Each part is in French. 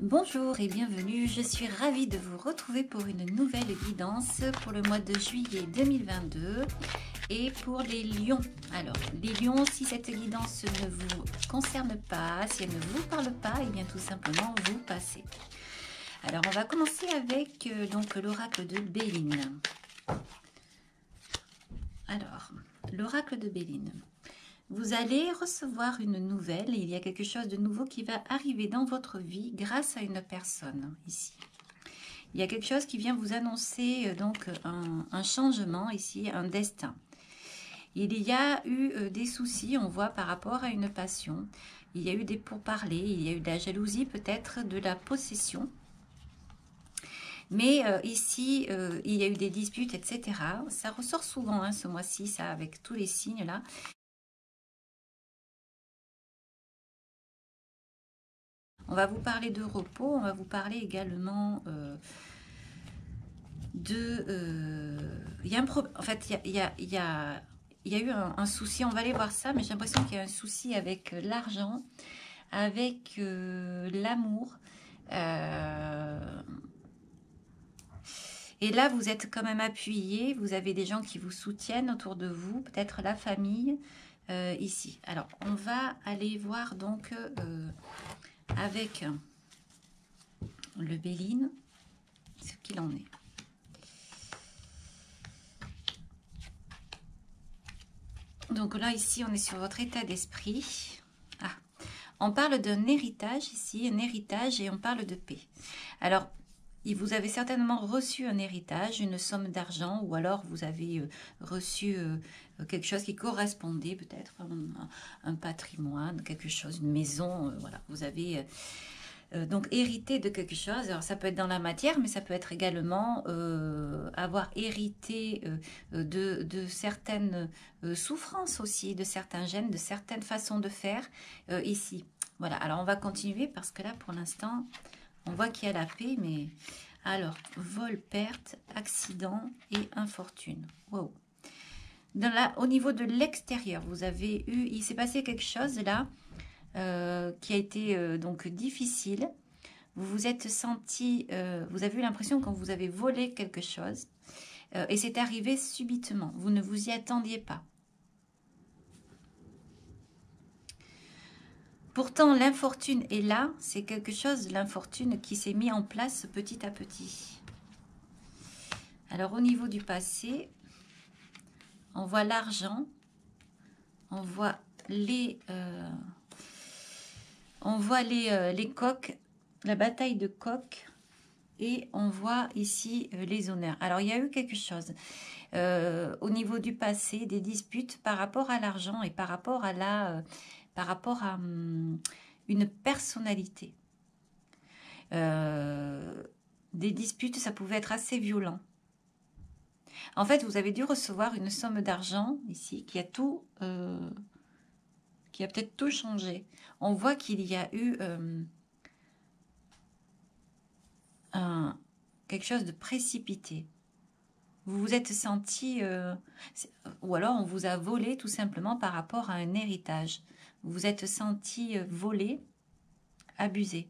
Bonjour et bienvenue, je suis ravie de vous retrouver pour une nouvelle guidance pour le mois de juillet 2022 et pour les lions. Alors, les lions, si cette guidance ne vous concerne pas, si elle ne vous parle pas, et bien tout simplement vous passez. Alors, on va commencer avec donc l'oracle de Béline. Alors, l'oracle de Béline. Vous allez recevoir une nouvelle, il y a quelque chose de nouveau qui va arriver dans votre vie grâce à une personne ici. Il y a quelque chose qui vient vous annoncer donc un changement ici, un destin. Il y a eu des soucis, on voit, par rapport à une passion. Il y a eu des pourparlers, il y a eu de la jalousie, peut-être de la possession. Mais ici, il y a eu des disputes, etc. Ça ressort souvent hein, ce mois-ci, ça, avec tous les signes là. On va vous parler de repos, on va vous parler également il y a un problème. En fait, il y a eu un souci, on va aller voir ça, mais j'ai l'impression qu'il y a un souci avec l'argent, avec l'amour. Et là, vous êtes quand même appuyé, vous avez des gens qui vous soutiennent autour de vous, peut-être la famille ici. Alors, on va aller voir donc avec le Béline ce qu'il en est. Donc là, ici, on est sur votre état d'esprit. Ah, on parle d'un héritage ici, un héritage, et on parle de paix. Alors, vous avez certainement reçu un héritage, une somme d'argent, ou alors vous avez reçu quelque chose qui correspondait, peut-être un patrimoine, quelque chose, une maison, voilà. Vous avez donc hérité de quelque chose. Alors ça peut être dans la matière, mais ça peut être également avoir hérité de certaines souffrances aussi, de certains gènes, de certaines façons de faire ici. Voilà, alors on va continuer parce que là pour l'instant on voit qu'il y a la paix, mais alors vol, perte, accident et infortune. Wow. Au niveau de l'extérieur, vous avez eu, il s'est passé quelque chose là qui a été donc difficile. Vous vous êtes senti, vous avez eu l'impression que vous avez volé quelque chose et c'est arrivé subitement. Vous ne vous y attendiez pas. Pourtant, l'infortune est là. C'est quelque chose, l'infortune, qui s'est mis en place petit à petit. Alors, au niveau du passé, on voit l'argent, on voit les coqs, la bataille de coqs, et on voit ici les honneurs. Alors, il y a eu quelque chose au niveau du passé, des disputes par rapport à l'argent et par rapport à une personnalité. Des disputes, ça pouvait être assez violent. En fait, vous avez dû recevoir une somme d'argent ici qui a peut-être tout changé. On voit qu'il y a eu quelque chose de précipité. Vous vous êtes senti, ou alors on vous a volé tout simplement par rapport à un héritage. Vous vous êtes senti volé, abusé.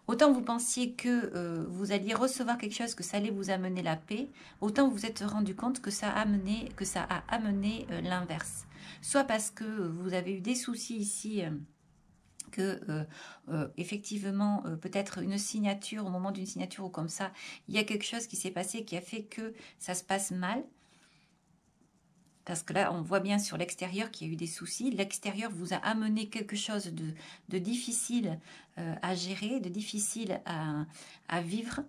Autant vous pensiez que vous alliez recevoir quelque chose, que ça allait vous amener la paix, autant vous vous êtes rendu compte que ça a amené l'inverse. Soit parce que vous avez eu des soucis ici, effectivement, peut-être une signature, au moment d'une signature ou comme ça, il y a quelque chose qui s'est passé qui a fait que ça se passe mal. Parce que là, on voit bien sur l'extérieur qu'il y a eu des soucis. L'extérieur vous a amené quelque chose de difficile à gérer, de difficile à vivre.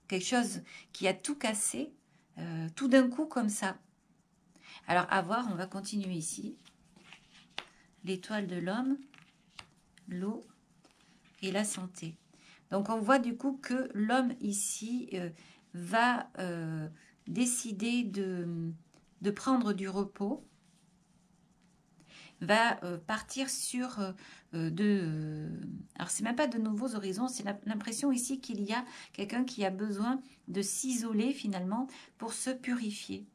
Quelque chose qui a tout cassé, tout d'un coup comme ça. Alors, à voir, on va continuer ici. L'étoile de l'homme, l'eau et la santé. Donc, on voit du coup que l'homme ici va décider de prendre du repos, va partir sur alors c'est même pas de nouveaux horizons, c'est l'impression ici qu'il y a quelqu'un qui a besoin de s'isoler finalement pour se purifier.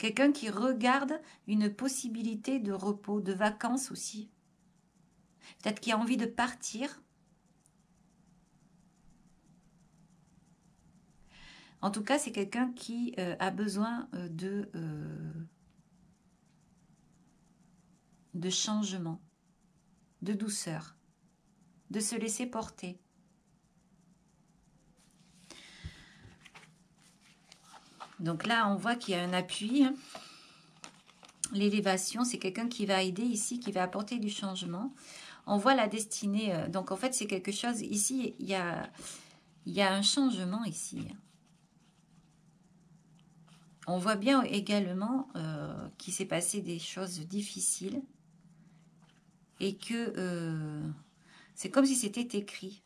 Quelqu'un qui regarde une possibilité de repos, de vacances aussi. peut-être qui a envie de partir. En tout cas, c'est quelqu'un qui a besoin de changement, de douceur, de se laisser porter. Donc là, on voit qu'il y a un appui. L'élévation, c'est quelqu'un qui va aider ici, qui va apporter du changement. On voit la destinée. Donc en fait, c'est quelque chose... Ici, il y a un changement ici. On voit bien également qu'il s'est passé des choses difficiles. Et que c'est comme si c'était écrit.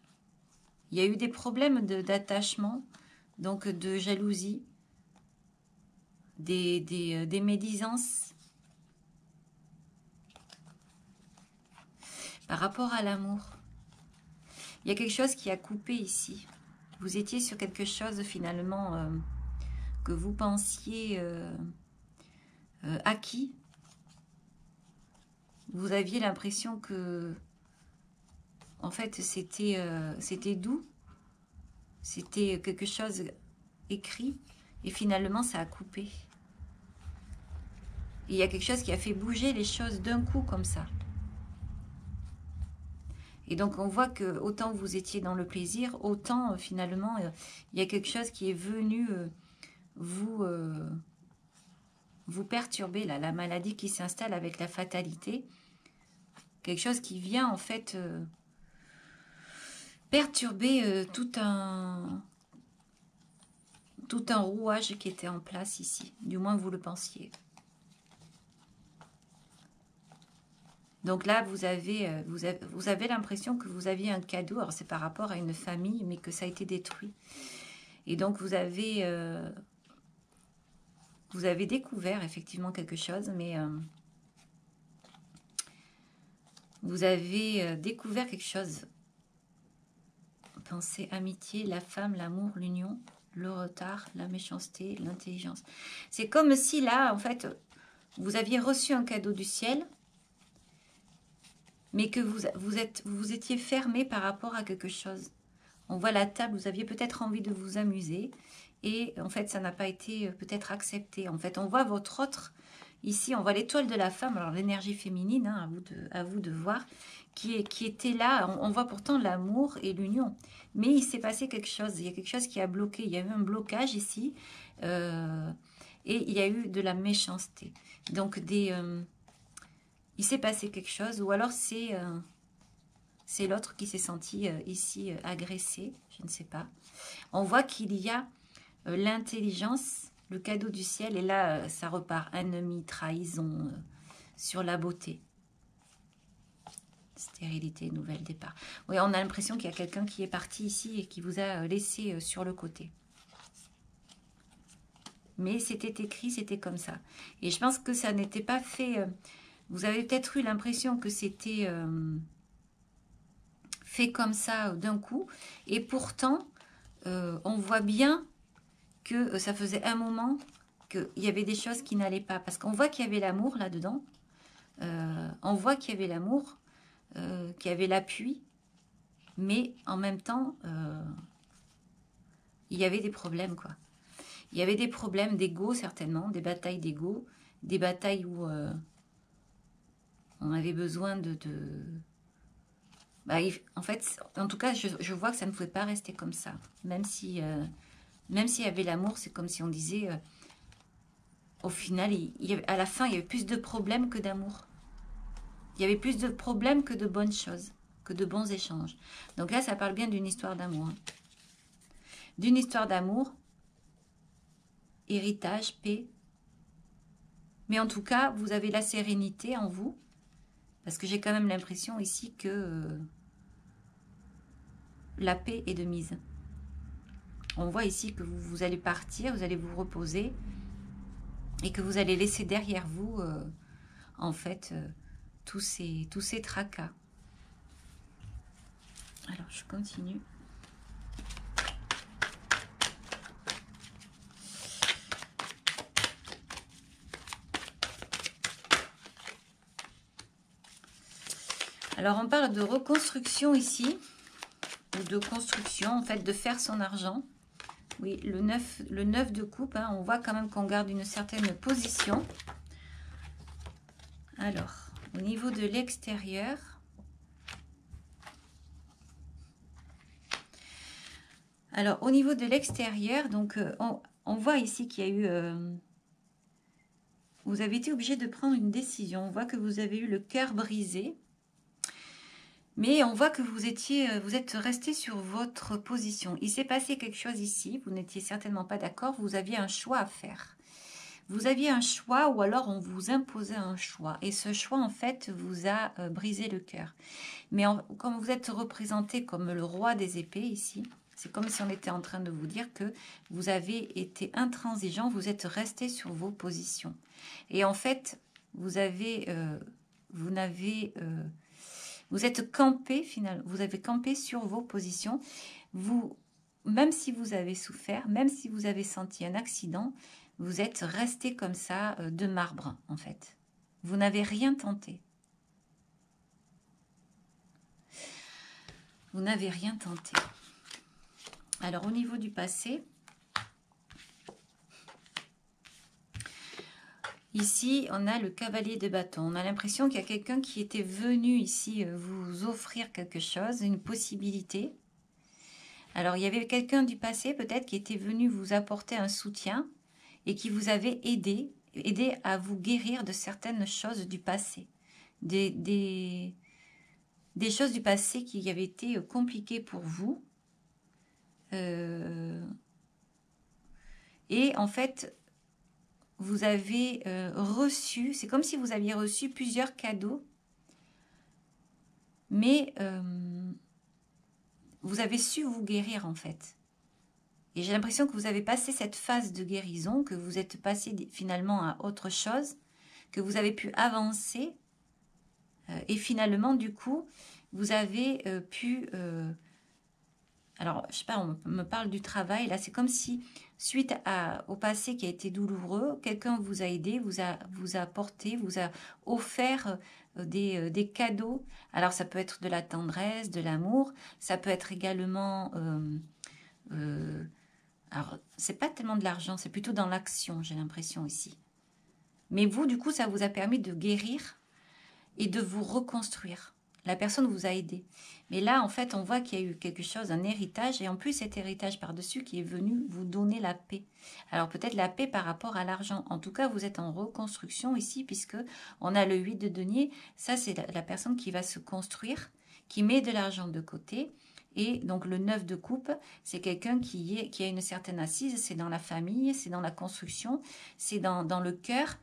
Il y a eu des problèmes d'attachement, donc de jalousie, des médisances. Par rapport à l'amour, il y a quelque chose qui a coupé ici. Vous étiez sur quelque chose finalement que vous pensiez acquis. Vous aviez l'impression que, en fait, c'était doux. C'était quelque chose écrit. Et finalement, ça a coupé. Et il y a quelque chose qui a fait bouger les choses d'un coup comme ça. Et donc, on voit que autant vous étiez dans le plaisir, autant finalement, il y a quelque chose qui est venu vous perturber, là, la maladie qui s'installe avec la fatalité. Quelque chose qui vient, en fait, perturber tout un rouage qui était en place ici. Du moins, vous le pensiez. Donc là, vous avez l'impression que vous aviez un cadeau. Alors, c'est par rapport à une famille, mais que ça a été détruit. Et donc, vous avez découvert effectivement quelque chose, mais vous avez découvert quelque chose. Pensée, amitié, la femme, l'amour, l'union, le retard, la méchanceté, l'intelligence. C'est comme si là, en fait, vous aviez reçu un cadeau du ciel, mais que vous étiez fermé par rapport à quelque chose. On voit la table, vous aviez peut-être envie de vous amuser, et en fait, ça n'a pas été peut-être accepté. En fait, on voit votre autre, ici, on voit l'étoile de la femme, alors l'énergie féminine, hein, à vous de voir, qui était là. On voit pourtant l'amour et l'union. Mais il s'est passé quelque chose, il y a quelque chose qui a bloqué, il y a eu un blocage ici, et il y a eu de la méchanceté. Donc, il s'est passé quelque chose, ou alors c'est l'autre qui s'est senti ici agressé, je ne sais pas. On voit qu'il y a l'intelligence, le cadeau du ciel, et là, ça repart. Ennemi, trahison, sur la beauté. Stérilité, nouvel départ. Oui, on a l'impression qu'il y a quelqu'un qui est parti ici et qui vous a laissé sur le côté. Mais c'était écrit, c'était comme ça. Et je pense que ça n'était pas fait... vous avez peut-être eu l'impression que c'était fait comme ça d'un coup. Et pourtant, on voit bien que ça faisait un moment qu'il y avait des choses qui n'allaient pas. Parce qu'on voit qu'il y avait l'amour là-dedans. On voit qu'il y avait l'amour, qu'il y avait l'appui. Mais en même temps, il y avait des problèmes, quoi. Il y avait des problèmes d'ego, certainement, des batailles d'ego, des batailles où on avait besoin bah, en fait, en tout cas, je vois que ça ne pouvait pas rester comme ça. Même s'il y avait l'amour, c'est comme si on disait, au final, à la fin, il y avait plus de problèmes que d'amour. Il y avait plus de problèmes que de bonnes choses, que de bons échanges. Donc là, ça parle bien d'une histoire d'amour. Hein. D'une histoire d'amour, héritage, paix. Mais en tout cas, vous avez la sérénité en vous. Parce que j'ai quand même l'impression ici que la paix est de mise. On voit ici que vous allez partir, vous allez vous reposer et que vous allez laisser derrière vous, en fait, tous ces tracas. Alors, je continue. Alors, on parle de reconstruction ici, ou de construction, en fait, de faire son argent. Oui, le 9 de coupe, hein, on voit quand même qu'on garde une certaine position. Alors, au niveau de l'extérieur, donc on voit ici qu'il y a eu... vous avez été obligé de prendre une décision. On voit que vous avez eu le cœur brisé. Mais on voit que vous êtes resté sur votre position. Il s'est passé quelque chose ici. Vous n'étiez certainement pas d'accord. Vous aviez un choix à faire. Vous aviez un choix ou alors on vous imposait un choix. Et ce choix, en fait, vous a brisé le cœur. Mais comme vous êtes représenté comme le roi des épées ici, c'est comme si on était en train de vous dire que vous avez été intransigeant, vous êtes resté sur vos positions. Et en fait, vous êtes campé finalement, vous avez campé sur vos positions. Même si vous avez souffert, même si vous avez senti un accident, vous êtes resté comme ça de marbre en fait. Vous n'avez rien tenté. Vous n'avez rien tenté. Alors au niveau du passé, ici on a le cavalier de bâton. On a l'impression qu'il y a quelqu'un qui était venu ici vous offrir quelque chose, une possibilité. Alors il y avait quelqu'un du passé peut-être qui était venu vous apporter un soutien et qui vous avait aidé à vous guérir de certaines choses du passé. Des choses du passé qui avaient été compliquées pour vous. Et en fait, vous avez reçu, c'est comme si vous aviez reçu plusieurs cadeaux, mais vous avez su vous guérir en fait. Et j'ai l'impression que vous avez passé cette phase de guérison, que vous êtes passé finalement à autre chose, que vous avez pu avancer, et finalement du coup, vous avez pu... alors, je sais pas, on me parle du travail. Là, c'est comme si, suite au passé qui a été douloureux, quelqu'un vous a aidé, vous a apporté, vous a offert des cadeaux. Alors, ça peut être de la tendresse, de l'amour. Ça peut être également... alors, c'est pas tellement de l'argent, c'est plutôt dans l'action, j'ai l'impression ici. Mais vous, du coup, ça vous a permis de guérir et de vous reconstruire. La personne vous a aidé. Mais là, en fait, on voit qu'il y a eu quelque chose, un héritage, et en plus cet héritage par-dessus qui est venu vous donner la paix. Alors peut-être la paix par rapport à l'argent. En tout cas, vous êtes en reconstruction ici, puisque on a le 8 de denier. Ça, c'est la personne qui va se construire, qui met de l'argent de côté. Et donc le 9 de coupe, c'est quelqu'un qui a une certaine assise, c'est dans la famille, c'est dans la construction, c'est dans le cœur.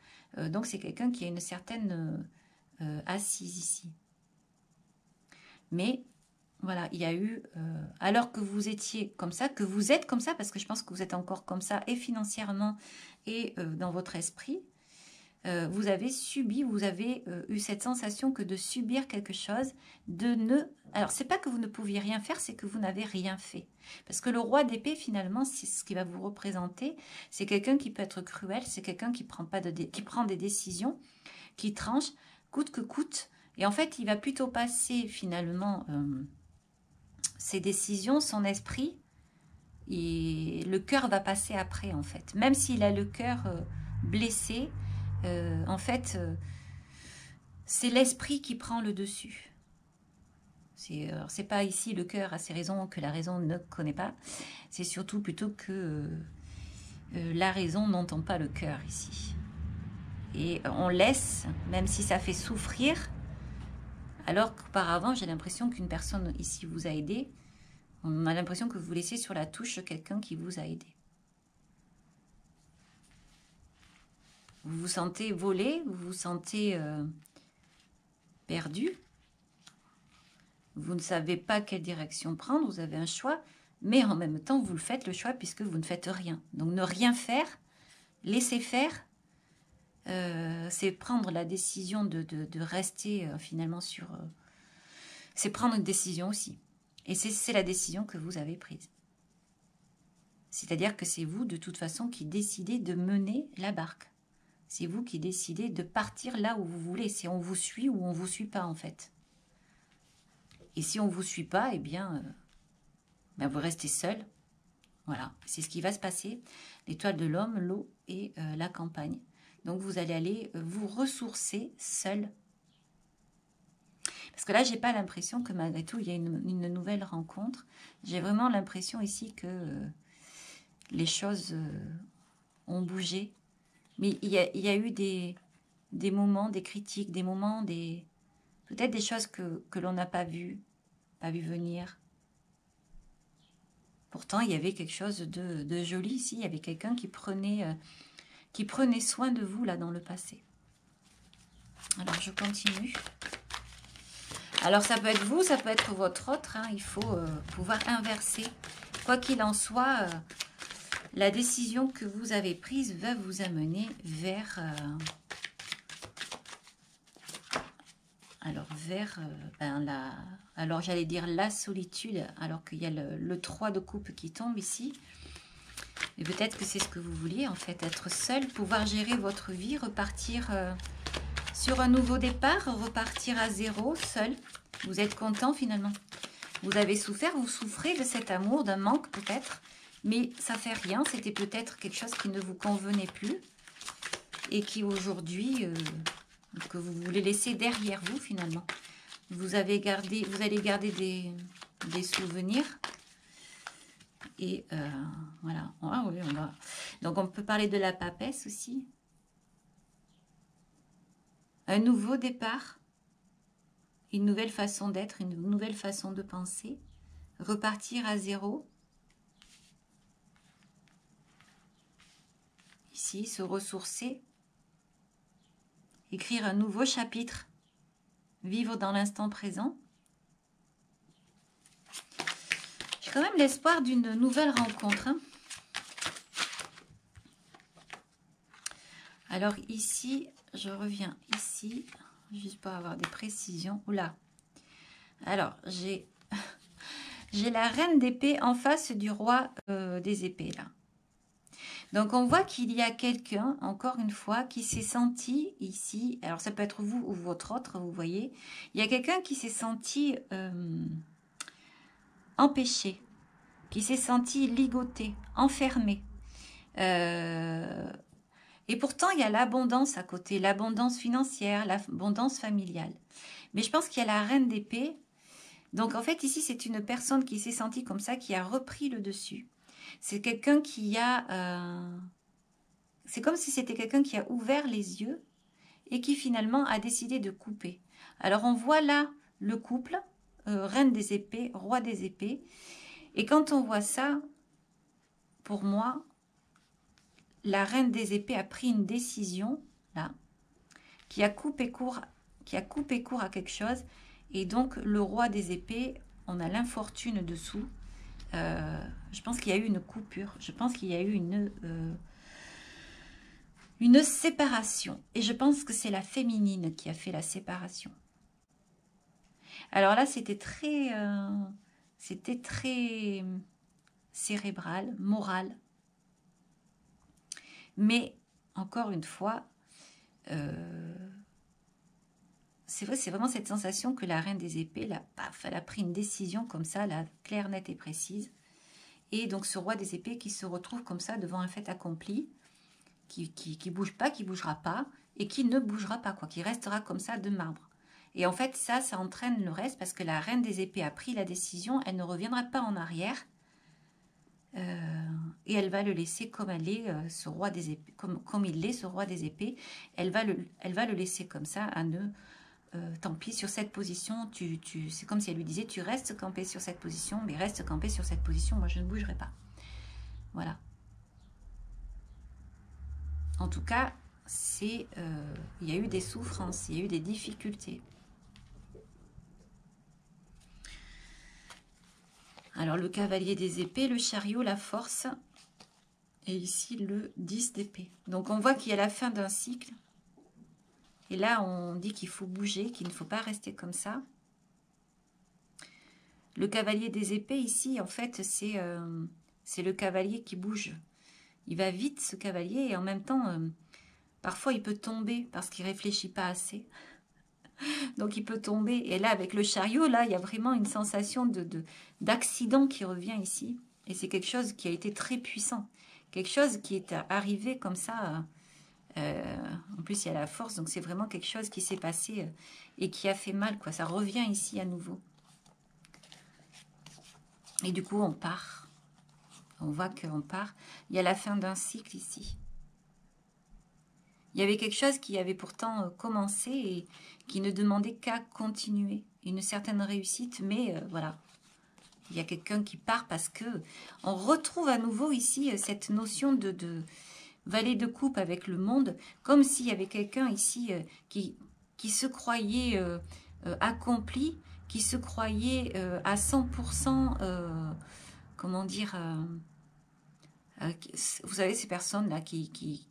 Donc c'est quelqu'un qui a une certaine assise ici. Mais voilà, il y a eu, alors que vous étiez comme ça, que vous êtes comme ça, parce que je pense que vous êtes encore comme ça, et financièrement, et dans votre esprit, vous avez subi, vous avez eu cette sensation que de subir quelque chose, alors c'est pas que vous ne pouviez rien faire, c'est que vous n'avez rien fait. Parce que le roi d'épée, finalement, c'est ce qui va vous représenter, c'est quelqu'un qui peut être cruel, c'est quelqu'un qui prend des décisions, qui tranche, coûte que coûte. Et en fait, il va plutôt passer finalement ses décisions, son esprit, et le cœur va passer après en fait. Même s'il a le cœur blessé, en fait, c'est l'esprit qui prend le dessus. C'est pas ici le cœur a ses raisons que la raison ne connaît pas. C'est surtout plutôt que la raison n'entend pas le cœur ici. Et on laisse, même si ça fait souffrir, alors qu'auparavant, j'ai l'impression qu'une personne ici vous a aidé. On a l'impression que vous laissez sur la touche quelqu'un qui vous a aidé. Vous vous sentez volé, vous vous sentez perdu. Vous ne savez pas quelle direction prendre, vous avez un choix, mais en même temps, vous le faites le choix puisque vous ne faites rien. Donc ne rien faire, laisser faire, c'est prendre la décision de rester finalement sur... c'est prendre une décision aussi. Et c'est la décision que vous avez prise. C'est-à-dire que c'est vous, de toute façon, qui décidez de mener la barque. C'est vous qui décidez de partir là où vous voulez. C'est on vous suit ou on ne vous suit pas, en fait. Et si on ne vous suit pas, eh bien, vous restez seul. Voilà, c'est ce qui va se passer. L'étoile de l'homme, l'eau et la campagne. Donc, vous allez aller vous ressourcer seul. Parce que là, j'ai pas l'impression que malgré tout, il y a une nouvelle rencontre. J'ai vraiment l'impression ici que les choses ont bougé. Mais il y a eu des moments, des critiques, des moments, peut-être des choses que l'on n'a pas vues venir. Pourtant, il y avait quelque chose de joli ici. Il y avait quelqu'un qui prenait soin de vous là dans le passé. Alors, je continue. Alors, ça peut être vous, ça peut être votre autre. Hein. Il faut pouvoir inverser. Quoi qu'il en soit, la décision que vous avez prise va vous amener vers... alors j'allais dire la solitude, alors qu'il y a le 3 de coupe qui tombe ici. Et peut-être que c'est ce que vous vouliez, en fait, être seul, pouvoir gérer votre vie, repartir sur un nouveau départ, repartir à zéro, seul. Vous êtes content finalement. Vous avez souffert, vous souffrez de cet amour, d'un manque peut-être, mais ça fait rien, c'était peut-être quelque chose qui ne vous convenait plus et qui aujourd'hui... que vous voulez laisser derrière vous finalement. Vous allez garder des souvenirs. Et voilà. Ah, oui, on va. Donc on peut parler de la papesse aussi. Un nouveau départ. Une nouvelle façon d'être, une nouvelle façon de penser. Repartir à zéro. Ici, se ressourcer. Écrire un nouveau chapitre, vivre dans l'instant présent. J'ai quand même l'espoir d'une nouvelle rencontre. Hein. Alors ici, je reviens ici, juste pour avoir des précisions. Oula. Alors, j'ai la reine d'épée en face du roi des épées, là. Donc, on voit qu'il y a quelqu'un, encore une fois, qui s'est senti ici, alors ça peut être vous ou votre autre, vous voyez, il y a quelqu'un qui s'est senti empêché, qui s'est senti ligoté, enfermé. Et pourtant, il y a l'abondance à côté, l'abondance financière, l'abondance familiale. Mais je pense qu'il y a la reine d'épée. Donc, en fait, ici, c'est une personne qui s'est sentie comme ça, qui a repris le dessus. C'est quelqu'un qui a... c'est comme si c'était quelqu'un qui a ouvert les yeux et qui finalement a décidé de couper. Alors on voit là le couple, reine des épées, roi des épées. Et quand on voit ça, pour moi, la reine des épées a pris une décision, là, qui a coupé court à quelque chose. Et donc le roi des épées, on a l'infortune dessous. Je pense qu'il y a eu une coupure. Je pense qu'il y a eu une séparation. Et je pense que c'est la féminine qui a fait la séparation. Alors là, c'était très cérébral, moral. Mais, encore une fois, c'est vrai, c'est vraiment cette sensation que la reine des épées, là, paf, elle a pris une décision comme ça, là, claire, nette et précise. Et donc ce roi des épées qui se retrouve comme ça devant un fait accompli, qui bouge pas, qui bougera pas, et qui ne bougera pas, quoi, qui restera comme ça de marbre. Et en fait, ça entraîne le reste, parce que la reine des épées a pris la décision, elle ne reviendra pas en arrière, et elle va le laisser comme elle est, ce roi des épées, comme il est, ce roi des épées. Elle va le laisser comme ça, à ne... tant pis, sur cette position, c'est comme si elle lui disait, tu restes campé sur cette position, mais reste campé sur cette position, moi je ne bougerai pas. Voilà. En tout cas, il y a eu des souffrances, il y a eu des difficultés. Alors, le cavalier des épées, le chariot, la force, et ici le 10 d'épée. Donc, on voit qu'il y a la fin d'un cycle. Et là, on dit qu'il faut bouger, qu'il ne faut pas rester comme ça. Le cavalier des épées, ici, en fait, c'est le cavalier qui bouge. Il va vite, ce cavalier, et en même temps, parfois, il peut tomber parce qu'il ne réfléchit pas assez. Donc il peut tomber. Et là, avec le chariot, là, il y a vraiment une sensation d'accident qui revient ici. Et c'est quelque chose qui a été très puissant. Quelque chose qui est arrivé comme ça. En plus, il y a la force. Donc c'est vraiment quelque chose qui s'est passé et qui a fait mal, quoi. Ça revient ici à nouveau. Et du coup, on part. On voit qu'on part. Il y a la fin d'un cycle ici. Il y avait quelque chose qui avait pourtant commencé et qui ne demandait qu'à continuer. Une certaine réussite, mais voilà. Il y a quelqu'un qui part parce que on retrouve à nouveau ici cette notion de valet de coupe avec le monde, comme s'il y avait quelqu'un ici qui se croyait accompli, qui se croyait à 100%, comment dire, vous savez, ces personnes-là qui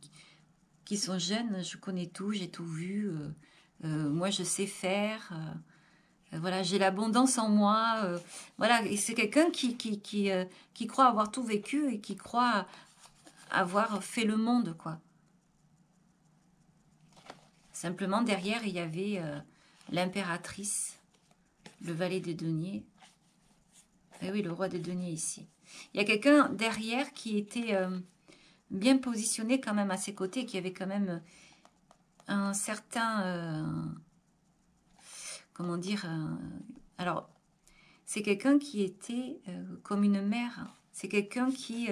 sont jeunes, je connais tout, j'ai tout vu, moi je sais faire, voilà, j'ai l'abondance en moi, voilà, et c'est quelqu'un qui croit avoir tout vécu et qui croit avoir fait le monde, quoi. Simplement, derrière, il y avait l'impératrice, le valet des deniers, et oui, le roi des deniers ici. Il y a quelqu'un derrière qui était bien positionné quand même à ses côtés, qui avait quand même un certain... comment dire alors, c'est quelqu'un qui était comme une mère. C'est quelqu'un qui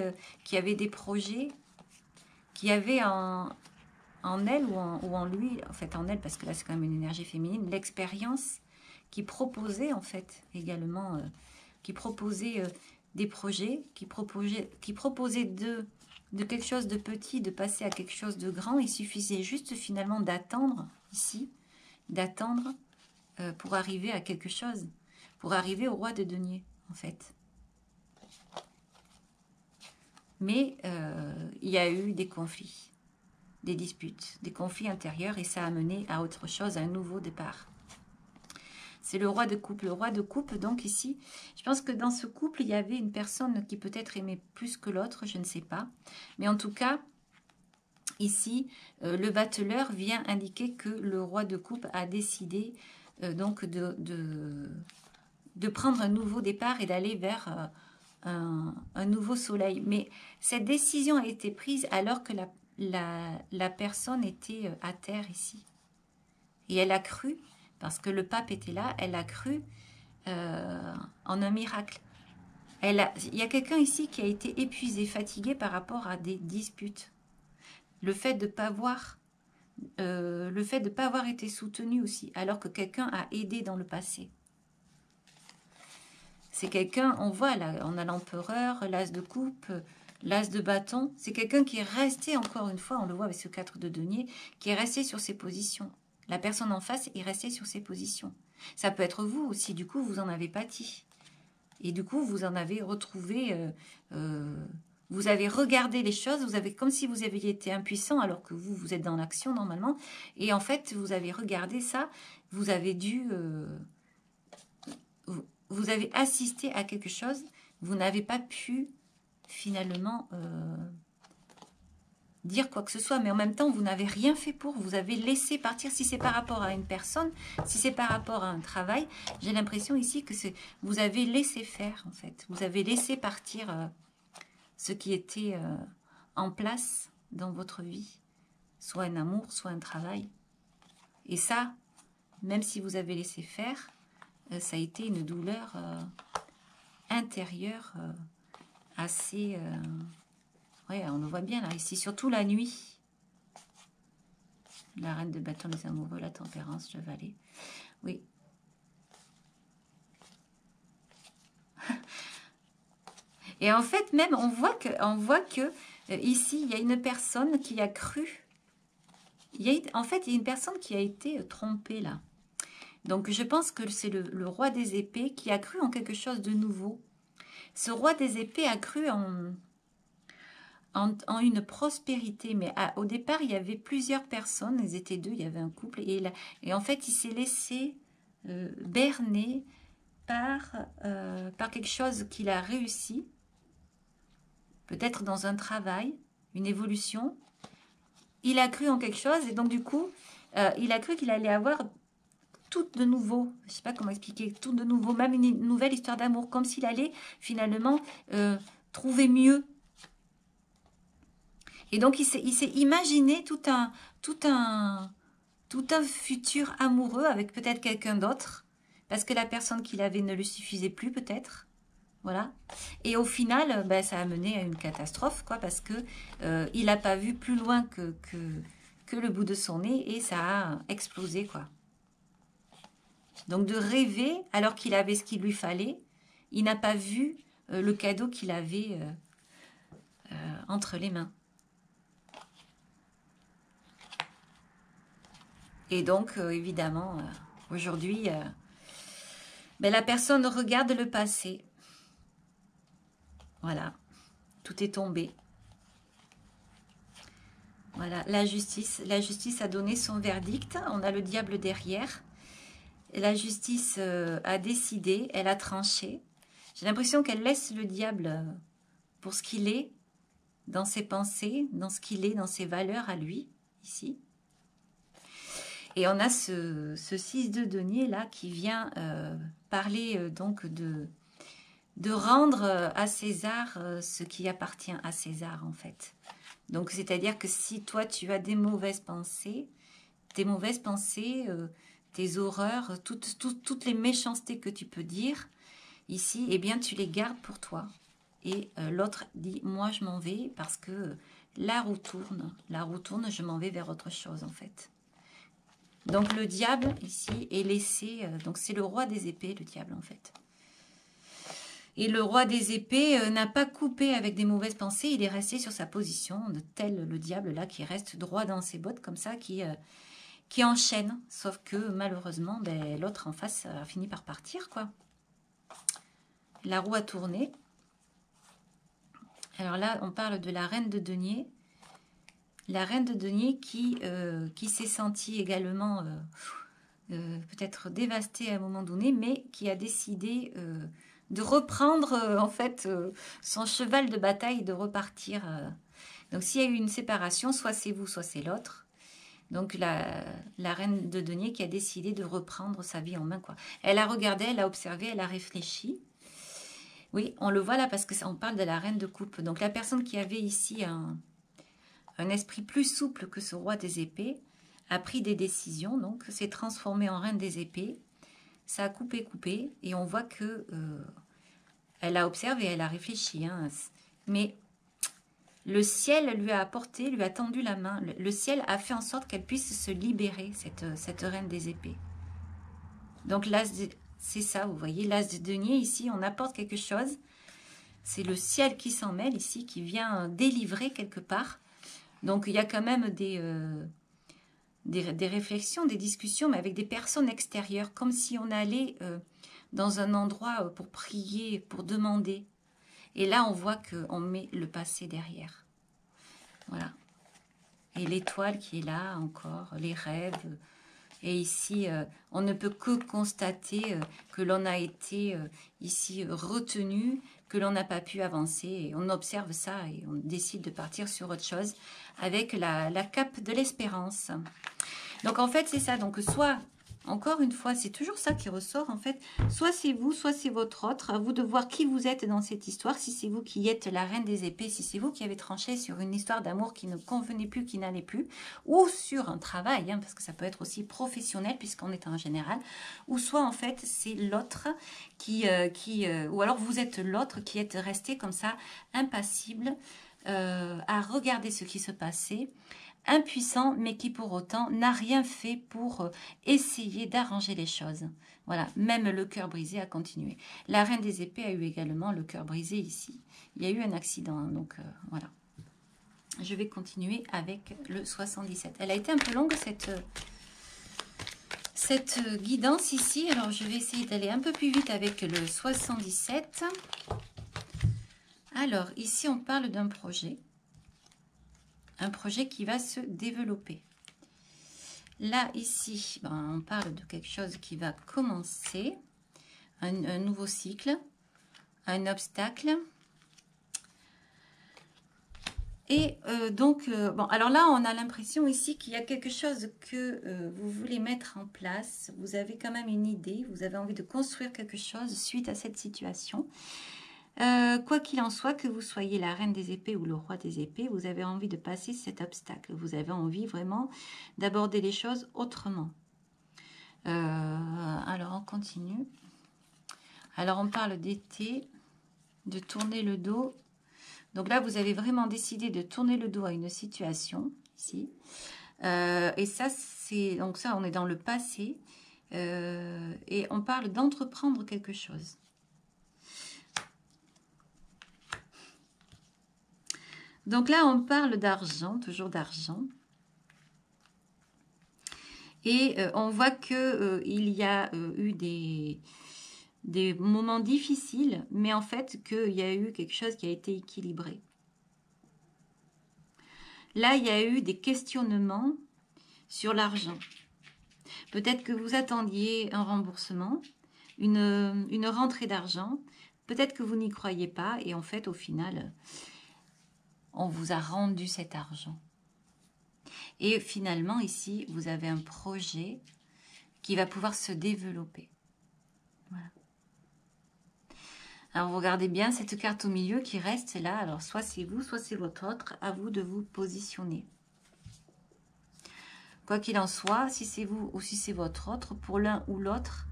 avait des projets, qui avait en elle ou en lui, en fait en elle, parce que là c'est quand même une énergie féminine, l'expérience qui proposait en fait également, qui proposait des projets, qui proposait de quelque chose de petit, de passer à quelque chose de grand. Il suffisait juste finalement d'attendre ici, d'attendre pour arriver à quelque chose, pour arriver au roi de denier en fait. Mais il y a eu des conflits, des disputes, des conflits intérieurs et ça a mené à autre chose, à un nouveau départ. C'est le roi de coupe. Le roi de coupe, donc ici, je pense que dans ce couple, il y avait une personne qui peut-être aimait plus que l'autre, je ne sais pas. Mais en tout cas, ici, le battleur vient indiquer que le roi de coupe a décidé donc de prendre un nouveau départ et d'aller vers un nouveau soleil. Mais cette décision a été prise alors que la personne était à terre ici. Et elle a cru, parce que le pape était là, elle a cru en un miracle. Il y a quelqu'un ici qui a été épuisé, fatigué par rapport à des disputes. Le fait de ne pas voir, le fait de pas avoir été soutenu aussi, alors que quelqu'un a aidé dans le passé. C'est quelqu'un, on voit là, on a l'empereur, l'as de coupe, l'as de bâton. C'est quelqu'un qui est resté, encore une fois, on le voit avec ce 4 de denier, qui est resté sur ses positions. La personne en face est restée sur ses positions. Ça peut être vous aussi, du coup, vous en avez pâti. Et du coup, vous en avez retrouvé, vous avez regardé les choses, vous avez comme si vous aviez été impuissant, alors que vous êtes dans l'action normalement. Et en fait, vous avez regardé ça, vous avez dû... vous avez assisté à quelque chose, vous n'avez pas pu finalement dire quoi que ce soit, mais en même temps, vous n'avez rien fait pour, vous avez laissé partir. Si c'est par rapport à une personne, si c'est par rapport à un travail, j'ai l'impression ici que vous avez laissé faire, en fait. Vous avez laissé partir ce qui était en place dans votre vie, soit un amour, soit un travail. Et ça, même si vous avez laissé faire, ça a été une douleur intérieure assez... ouais, on le voit bien là, ici, surtout la nuit. La reine de bâton, les amoureux, la tempérance, le valet. Oui. Et en fait, même, on voit que ici, il y a une personne qui a cru. En fait, il y a une personne qui a été trompée là. Donc, je pense que c'est le roi des épées qui a cru en quelque chose de nouveau. Ce roi des épées a cru en une prospérité. Mais au départ, il y avait plusieurs personnes. Ils étaient deux, il y avait un couple. Et en fait, il s'est laissé berner par quelque chose qu'il a réussi. Peut-être dans un travail, une évolution. Il a cru en quelque chose et donc, du coup, il a cru qu'il allait avoir tout de nouveau. Je ne sais pas comment expliquer, tout de nouveau, même une nouvelle histoire d'amour, comme s'il allait finalement trouver mieux. Et donc, il s'est imaginé tout un futur amoureux avec peut-être quelqu'un d'autre, parce que la personne qu'il avait ne lui suffisait plus peut-être. Voilà. Et au final, ben, ça a mené à une catastrophe, quoi, parce que il n'a pas vu plus loin que le bout de son nez et ça a explosé, quoi. Donc de rêver alors qu'il avait ce qu'il lui fallait, il n'a pas vu le cadeau qu'il avait entre les mains. Et donc, évidemment, aujourd'hui, ben, la personne regarde le passé. Voilà, tout est tombé. Voilà, la justice a donné son verdict. On a le diable derrière. La justice a décidé, elle a tranché. J'ai l'impression qu'elle laisse le diable pour ce qu'il est, dans ses pensées, dans ce qu'il est, dans ses valeurs à lui, ici. Et on a ce 6 de denier là qui vient parler donc de rendre à César ce qui appartient à César en fait. Donc c'est-à-dire que si toi tu as des mauvaises pensées, tes horreurs, toutes les méchancetés que tu peux dire ici, eh bien tu les gardes pour toi. Et l'autre dit, moi je m'en vais parce que la roue tourne, je m'en vais vers autre chose en fait. Donc le diable ici est laissé, donc c'est le roi des épées, le diable en fait. Et le roi des épées n'a pas coupé avec des mauvaises pensées, il est resté sur sa position, de tel le diable là qui reste droit dans ses bottes comme ça, qui enchaîne. Sauf que malheureusement, ben, l'autre en face a fini par partir, quoi. La roue a tourné. Alors là, on parle de la reine de denier. La reine de denier qui s'est sentie également peut-être dévastée à un moment donné, mais qui a décidé de reprendre en fait son cheval de bataille, de repartir. Donc s'il y a eu une séparation, soit c'est vous, soit c'est l'autre. Donc la reine de denier qui a décidé de reprendre sa vie en main, quoi. Elle a regardé, elle a observé, elle a réfléchi. Oui, on le voit là parce qu'on parle de la reine de coupe. Donc la personne qui avait ici un esprit plus souple que ce roi des épées a pris des décisions, donc s'est transformée en reine des épées. Ça a coupé, et on voit que elle a observé, elle a réfléchi. Hein, mais le ciel lui a apporté, lui a tendu la main. Le ciel a fait en sorte qu'elle puisse se libérer, cette reine des épées. Donc l'as, c'est ça, vous voyez, l'as de denier, ici, on apporte quelque chose. C'est le ciel qui s'en mêle ici, qui vient délivrer quelque part. Donc il y a quand même des réflexions, des discussions, mais avec des personnes extérieures, comme si on allait dans un endroit pour prier, pour demander. Et là, on voit qu'on met le passé derrière. Voilà. Et l'étoile qui est là encore, les rêves. Et ici, on ne peut que constater que l'on a été ici retenu, que l'on n'a pas pu avancer. Et on observe ça et on décide de partir sur autre chose avec la cape de l'espérance. Donc en fait, c'est ça. Donc soit, encore une fois, c'est toujours ça qui ressort en fait. Soit c'est vous, soit c'est votre autre. À vous de voir qui vous êtes dans cette histoire. Si c'est vous qui êtes la reine des épées, si c'est vous qui avez tranché sur une histoire d'amour qui ne convenait plus, qui n'allait plus, ou sur un travail, hein, parce que ça peut être aussi professionnel puisqu'on est en général, ou soit en fait c'est l'autre ou alors vous êtes l'autre qui êtes resté comme ça, impassible, à regarder ce qui se passait, impuissant, mais qui pour autant n'a rien fait pour essayer d'arranger les choses. Voilà, même le cœur brisé a continué. La reine des épées a eu également le cœur brisé ici. Il y a eu un accident, hein, donc voilà. Je vais continuer avec le 77. Elle a été un peu longue cette guidance ici, alors je vais essayer d'aller un peu plus vite avec le 77. Alors, ici on parle d'un projet. Un projet qui va se développer. Là, ici, ben, on parle de quelque chose qui va commencer, un nouveau cycle, un obstacle. Et donc, bon, alors là, on a l'impression ici qu'il y a quelque chose que vous voulez mettre en place. Vous avez quand même une idée, vous avez envie de construire quelque chose suite à cette situation. Quoi qu'il en soit, que vous soyez la reine des épées ou le roi des épées, vous avez envie de passer cet obstacle. Vous avez envie vraiment d'aborder les choses autrement. Alors, on continue. Alors, on parle d'été, de tourner le dos. Donc là, vous avez vraiment décidé de tourner le dos à une situation, ici. Et ça, donc ça, on est dans le passé. Et on parle d'entreprendre quelque chose. Donc là, on parle d'argent, toujours d'argent. Et on voit qu'il y a eu des moments difficiles, mais en fait, qu'il y a eu quelque chose qui a été équilibré. Là, il y a eu des questionnements sur l'argent. Peut-être que vous attendiez un remboursement, une rentrée d'argent. Peut-être que vous n'y croyez pas et en fait, au final, on vous a rendu cet argent. Et finalement, ici, vous avez un projet qui va pouvoir se développer. Voilà. Alors, vous regardez bien cette carte au milieu qui reste là. Alors, soit c'est vous, soit c'est votre autre. À vous de vous positionner. Quoi qu'il en soit, si c'est vous ou si c'est votre autre, pour l'un ou l'autre,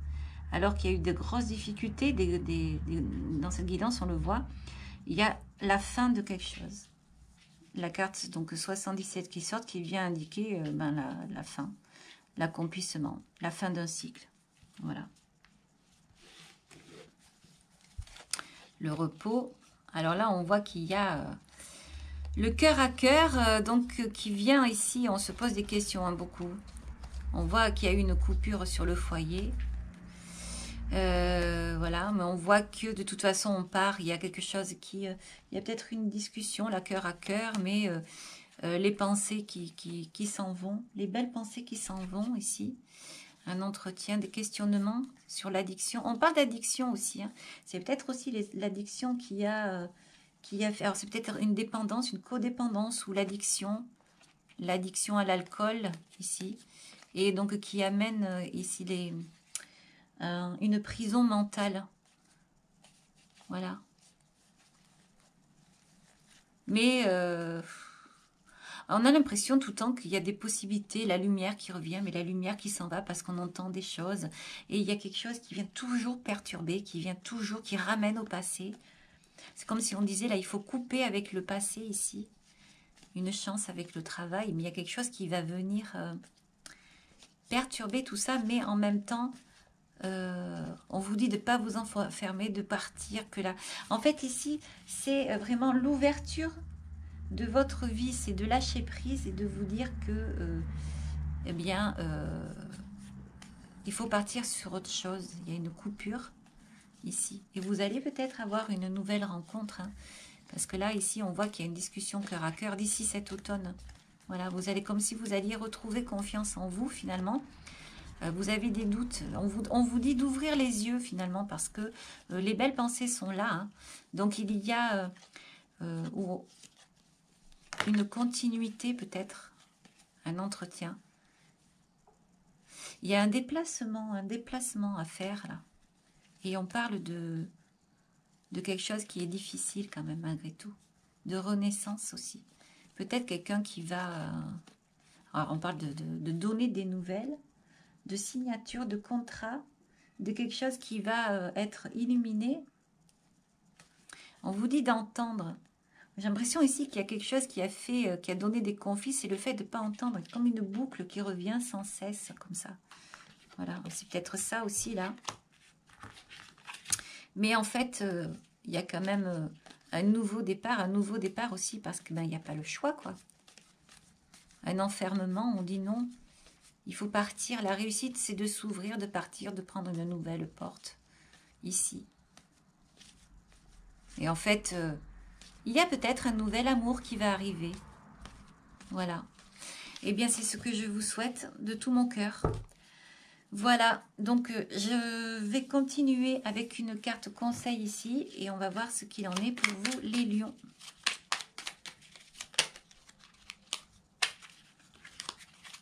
alors qu'il y a eu de grosses difficultés, dans cette guidance, on le voit, il y a la fin de quelque chose. La carte donc 77 qui sort, qui vient indiquer la fin, l'accomplissement, la fin d'un cycle. Voilà. Le repos. Alors là, on voit qu'il y a le cœur à cœur, donc qui vient ici. On se pose des questions, hein, beaucoup. On voit qu'il y a eu une coupure sur le foyer. Voilà, mais on voit que de toute façon, on part. Il y a quelque chose qui... il y a peut-être une discussion, la cœur à cœur, mais les pensées qui s'en vont, les belles pensées qui s'en vont ici. Un entretien, des questionnements sur l'addiction. On parle d'addiction aussi. Hein. C'est peut-être aussi l'addiction qui a fait... Alors, c'est peut-être une dépendance, une codépendance ou l'addiction à l'alcool ici. Et donc, qui amène ici une prison mentale. Voilà. Mais on a l'impression tout le temps qu'il y a des possibilités, la lumière qui revient, mais la lumière qui s'en va parce qu'on entend des choses. Et il y a quelque chose qui vient toujours perturber, qui ramène au passé. C'est comme si on disait, là, il faut couper avec le passé ici. Une chance avec le travail, mais il y a quelque chose qui va venir perturber tout ça, mais en même temps, on vous dit de ne pas vous enfermer, de partir, que là. En fait, ici, c'est vraiment l'ouverture de votre vie, c'est de lâcher prise et de vous dire que, eh bien, il faut partir sur autre chose. Il y a une coupure ici. Et vous allez peut-être avoir une nouvelle rencontre, hein, parce que là, ici, on voit qu'il y a une discussion cœur à cœur d'ici cet automne. Voilà, vous allez comme si vous alliez retrouver confiance en vous, finalement. Vous avez des doutes, on vous dit d'ouvrir les yeux finalement parce que les belles pensées sont là. Hein. Donc il y a une continuité peut-être, un entretien. Il y a un déplacement à faire là. Et on parle de quelque chose qui est difficile quand même malgré tout. De renaissance aussi. Peut-être quelqu'un qui va... alors on parle de donner des nouvelles, de signature, de contrat, de quelque chose qui va être illuminé. On vous dit d'entendre. J'ai l'impression ici qu'il y a quelque chose qui a donné des conflits, c'est le fait de ne pas entendre, comme une boucle qui revient sans cesse, comme ça. Voilà, c'est peut-être ça aussi, là. Mais en fait, il y a quand même un nouveau départ aussi, parce qu'il n'y a pas le choix, quoi. Un enfermement, on dit non. Il faut partir. La réussite, c'est de s'ouvrir, de partir, de prendre une nouvelle porte. Ici. Et en fait, il y a peut-être un nouvel amour qui va arriver. Voilà. Eh bien, c'est ce que je vous souhaite de tout mon cœur. Voilà. Donc, je vais continuer avec une carte conseil ici. Et on va voir ce qu'il en est pour vous, les lions.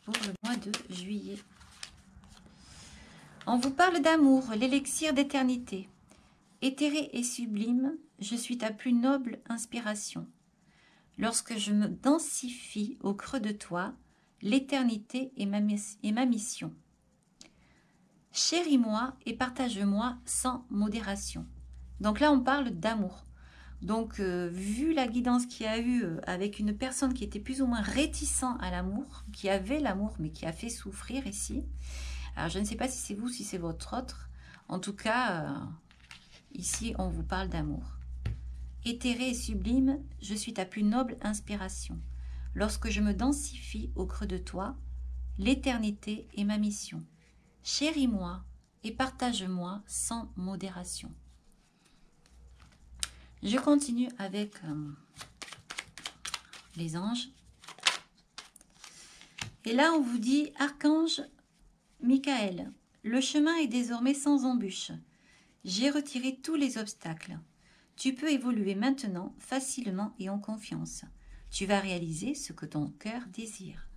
pour le mois de juillet. On vous parle d'amour, l'élixir d'éternité. Éthéré et sublime, je suis ta plus noble inspiration. Lorsque je me densifie au creux de toi, l'éternité est ma mission. Chéris-moi et partage-moi sans modération. Donc là, on parle d'amour. Donc, vu la guidance qu'il y a eu avec une personne qui était plus ou moins réticent à l'amour, qui avait l'amour, mais qui a fait souffrir ici. Alors, je ne sais pas si c'est vous, si c'est votre autre. En tout cas, ici, on vous parle d'amour. Éthéré et sublime, je suis ta plus noble inspiration. Lorsque je me densifie au creux de toi, l'éternité est ma mission. Chéris-moi et partage-moi sans modération. Je continue avec les anges. Et là, on vous dit, Archange Michael, le chemin est désormais sans embûche. J'ai retiré tous les obstacles. Tu peux évoluer maintenant facilement et en confiance. Tu vas réaliser ce que ton cœur désire.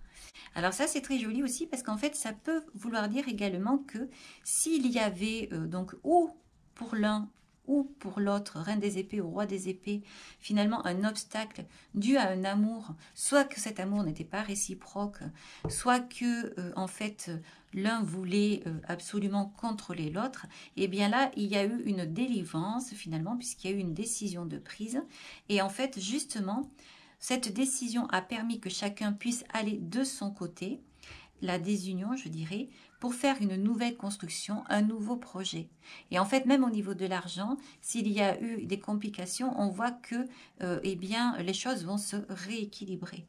Alors ça, c'est très joli aussi parce qu'en fait, ça peut vouloir dire également que s'il y avait donc ou pour l'un ou pour l'autre, reine des épées ou roi des épées, finalement un obstacle dû à un amour, soit que cet amour n'était pas réciproque, soit que en fait l'un voulait absolument contrôler l'autre, et bien là il y a eu une délivrance finalement puisqu'il y a eu une décision de prise, et en fait justement cette décision a permis que chacun puisse aller de son côté, la désunion, je dirais, pour faire une nouvelle construction, un nouveau projet. Et en fait, même au niveau de l'argent, s'il y a eu des complications, on voit que eh bien, les choses vont se rééquilibrer.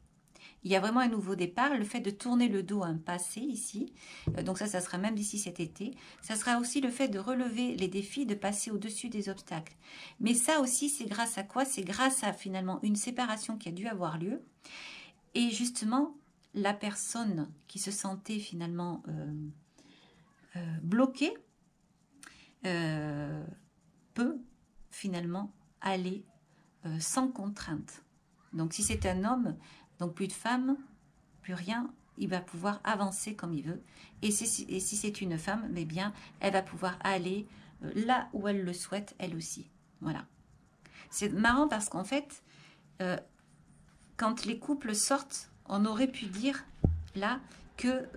Il y a vraiment un nouveau départ, le fait de tourner le dos à un passé ici, donc ça sera même d'ici cet été, ça sera aussi le fait de relever les défis, de passer au-dessus des obstacles. Mais ça aussi, c'est grâce à quoi? C'est grâce à finalement une séparation qui a dû avoir lieu, et justement, la personne qui se sentait finalement bloquée peut finalement aller sans contrainte. Donc si c'est un homme, donc plus de femmes, plus rien, il va pouvoir avancer comme il veut. Et si c'est une femme, eh bien, elle va pouvoir aller là où elle le souhaite, elle aussi. Voilà. C'est marrant parce qu'en fait, quand les couples sortent, on aurait pu dire là que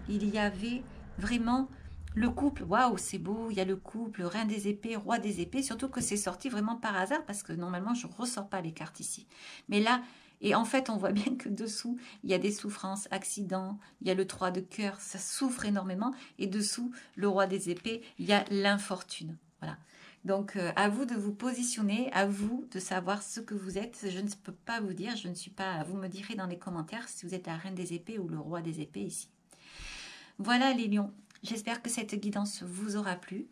il y avait vraiment le couple. Waouh, c'est beau, il y a le couple, reine des épées, roi des épées. Surtout que c'est sorti vraiment par hasard parce que normalement je ne ressors pas les cartes ici. Mais là, et en fait on voit bien que dessous il y a des souffrances, accidents, il y a le 3 de cœur, ça souffre énormément. Et dessous le roi des épées, il y a l'infortune. Voilà. Donc, à vous de vous positionner, à vous de savoir ce que vous êtes. Je ne peux pas vous dire, je ne suis pas... Vous me direz dans les commentaires si vous êtes la reine des épées ou le roi des épées ici. Voilà les lions. J'espère que cette guidance vous aura plu.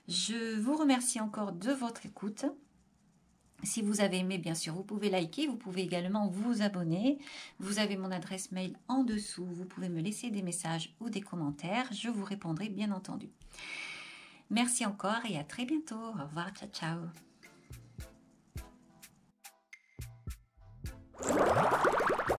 Je vous remercie encore de votre écoute. Si vous avez aimé, bien sûr, vous pouvez liker. Vous pouvez également vous abonner. Vous avez mon adresse mail en dessous. Vous pouvez me laisser des messages ou des commentaires. Je vous répondrai bien entendu. Merci encore et à très bientôt. Au revoir, ciao, ciao.